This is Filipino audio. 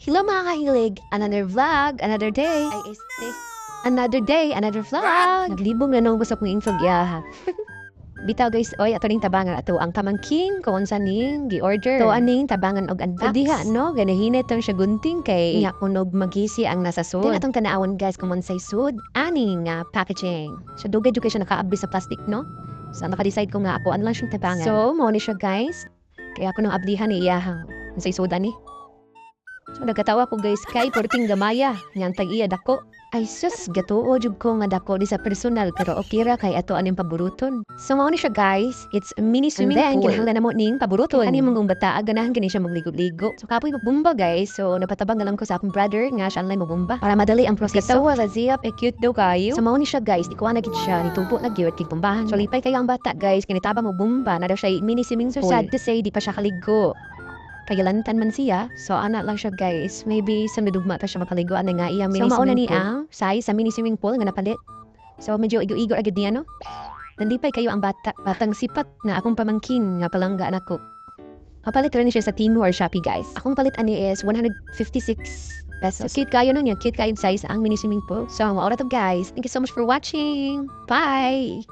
Hello mga kahilig! Another vlog, another day. Another day, another vlog. Naglibong na nung gusto kong infogyaha. Bitaw guys, oy, ato ning tabangan ato ang tamangking kung unsa ning gi-order. To aning tabangan og unbox. Diha no, ganahinay tong siya gunting kay nya kunog magisi ang nasa sud. Din atong tanawon guys kung unsay sud aning packaging. So dugay jud kay siya nakaabli sa plastic no. So naka-decide ko nga ako ano lang siyang tabangan. So mo ni siya guys. Kaya ako nang ablihan ni iyahang unsay sudan ni. So nagkatawa ko guys kay porting gamaya niyang tag-iya dako. Ay sus, gatuo jud ko nga dako di sa personal pero okay ra kay ato aning paboruton. So mao ni siya guys, it's a mini swimming pool. And then kinahanglan namo ning paboruton. Ani mong bata ganahan gani siya magligo-ligo. So kapoy magbumba guys. So napatabang na lang ko sa akong brother nga siya online magbumba para madali ang proseso. Gatawa ra siya, cute daw kayo. So mao ni siya guys, ikuha na gid siya nitubo na gyud kay bumbahan. So lipay kayo ang bata guys, kinitabang mo bumba na daw siya mini swimming pool. So sad to say di pa siya kaligo. Kayalantan man siya. So, anak lang siya guys. Maybe sa midugma pa siya makaligo. Ano nga iya mini swimming pool. So, mauna ni ang size sa mini swimming pool nga napalit. So, medyo igo-igo agad niya, no? Nandipay kayo ang batang sipat na akong pamangkin nga palangga anak ko. Kapalit rin siya sa Temu or Shopee guys. Akong palit ani is 156 pesos. So, cute kayo nun yan. Cute kayo size ang mini swimming pool. So, maura to guys. Thank you so much for watching. Bye!